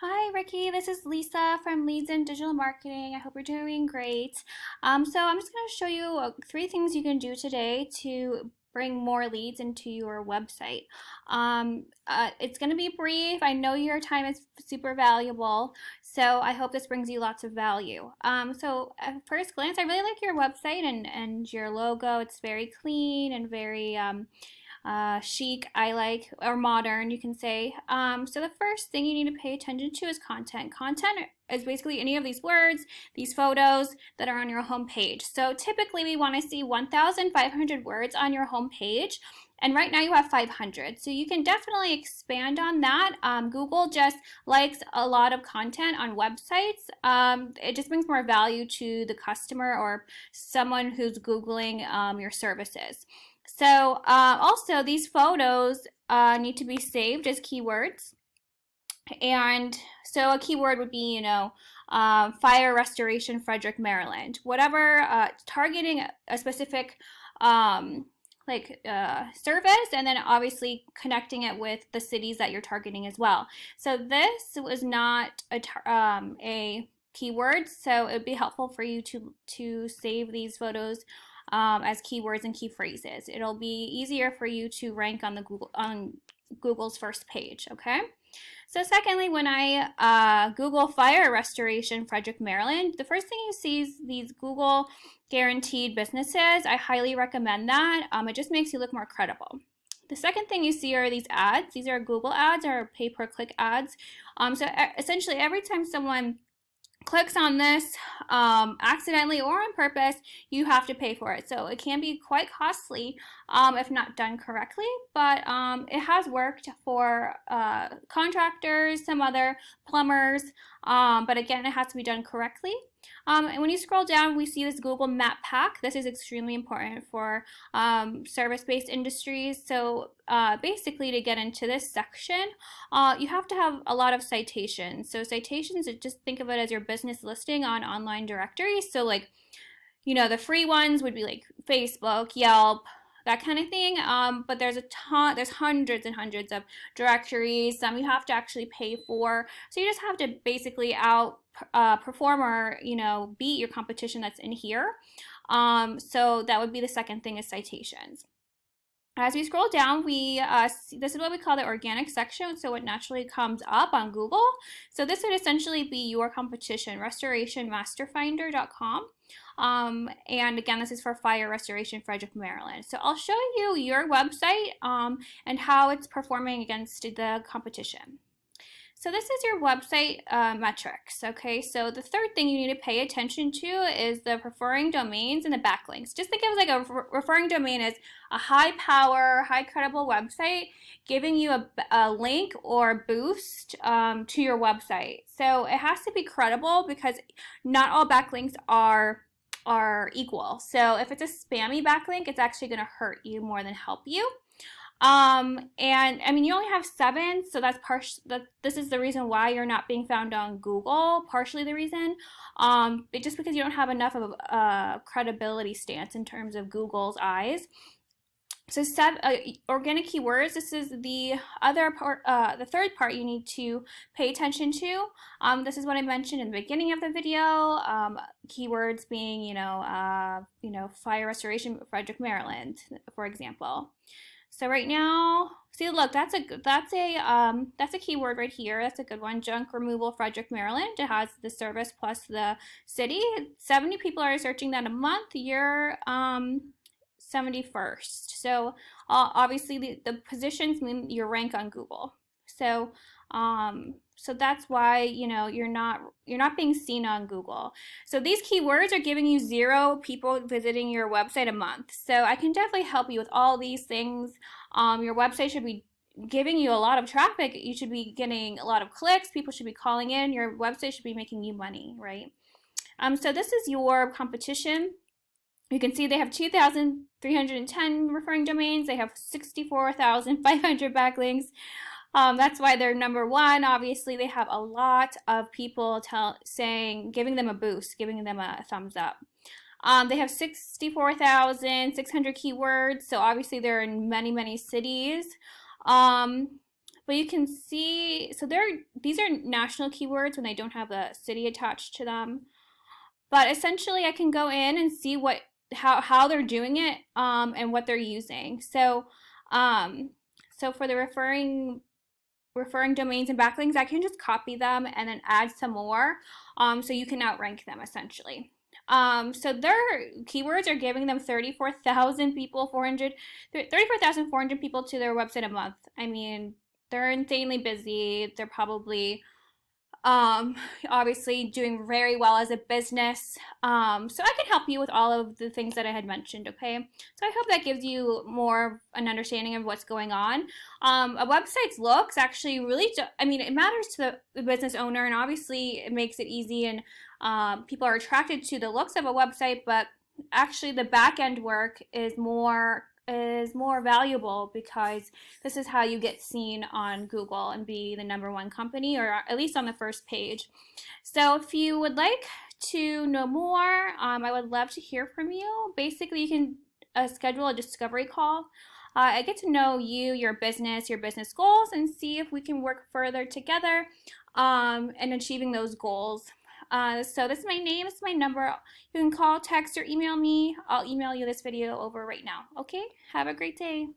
Hi, Ricky. This is Lisa from Leads in Digital Marketing. I hope you're doing great. So I'm just going to show you three things you can do today to bring more leads into your website. It's going to be brief. I know your time is super valuable, so I hope this brings you lots of value. So at first glance, I really like your website and your logo. It's very clean and very chic, I like, or modern, you can say. So the first thing you need to pay attention to is content. Content is basically any of these words, these photos that are on your home page. So typically we want to see 1,500 words on your home page. And right now you have 500. So you can definitely expand on that. Google just likes a lot of content on websites. It just brings more value to the customer or someone who's Googling your services. So also these photos need to be saved as keywords. And so a keyword would be, fire restoration, Frederick, Maryland. Whatever, targeting a specific service, and then obviously connecting it with the cities that you're targeting as well. So this was not a keyword, so it would be helpful for you to save these photos as keywords and key phrases. It'll be easier for you to rank on Google's first page. Okay. So secondly, when I Google fire restoration, Frederick, Maryland, the first thing you see is these Google guaranteed businesses. I highly recommend that. It just makes you look more credible. The second thing you see are these ads. These are Google ads or pay-per-click ads. So essentially, every time someone clicks on this accidentally or on purpose, you have to pay for it. So it can be quite costly if not done correctly, but it has worked for contractors, some other plumbers, but again, it has to be done correctly. And when you scroll down, we see this Google Map Pack. This is extremely important for service-based industries. So basically, to get into this section, you have to have a lot of citations. So citations, just think of it as your business listing on online directories. So like, the free ones would be like Facebook, Yelp, that kind of thing. But there's hundreds and hundreds of directories. Some you have to actually pay for. So you just have to basically perform or beat your competition that's in here. So that would be the second thing is citations. As we scroll down, we this is what we call the organic section, so it naturally comes up on Google. So this would essentially be your competition, restorationmasterfinder.com. And again, this is for fire restoration, Frederick, Maryland. So I'll show you your website and how it's performing against the competition. So this is your website metrics, okay? So the third thing you need to pay attention to is the referring domains and the backlinks. Just think of it like a referring domain as a high power, high credible website giving you a link or boost to your website. So it has to be credible because not all backlinks are equal. So if it's a spammy backlink, it's actually going to hurt you more than help you. And I mean, you only have 7, so this is the reason why you're not being found on Google, partially the reason, just because you don't have enough of a credibility stance in terms of Google's eyes. So organic keywords, this is the other part, the third part you need to pay attention to. This is what I mentioned in the beginning of the video, keywords being, fire restoration, Frederick, Maryland, for example. So right now, see, look, that's a keyword right here. That's a good one. Junk removal, Frederick, Maryland. It has the service plus the city. 70 people are searching that a month. You're 71st. So obviously the positions mean your rank on Google. So so that's why you're not being seen on Google. So these keywords are giving you 0 people visiting your website a month. So I can definitely help you with all these things. Your website should be giving you a lot of traffic. You should be getting a lot of clicks. People should be calling in. Your website should be making you money, right? So this is your competition. You can see they have 2,310 referring domains. They have 64,500 backlinks. That's why they're number 1. Obviously, they have a lot of people giving them a boost, giving them a thumbs up. They have 64,600 keywords, so obviously they're in many, many cities. But you can see, so these are national keywords when they don't have a city attached to them. But essentially, I can go in and see how they're doing it, and what they're using. Um, so for the referring domains and backlinks, I can just copy them and then add some more, so you can outrank them essentially. So their keywords are giving them 34,400 people to their website a month. I mean, they're insanely busy. They're probably um, obviously doing very well as a business. So I can help you with all of the things that I had mentioned, okay? So I hope that gives you more an understanding of what's going on. A website's looks actually really, I mean, it matters to the business owner, and obviously it makes it easy, and people are attracted to the looks of a website, but actually the back end work is more valuable, because this is how you get seen on Google and be the #1 company, or at least on the first page. So if you would like to know more, I would love to hear from you. Basically, you can schedule a discovery call. I get to know you, your business goals, and see if we can work further together in achieving those goals. So this is my name, this is my number. You can call, text, or email me. I'll email you this video over right now. Okay? Have a great day.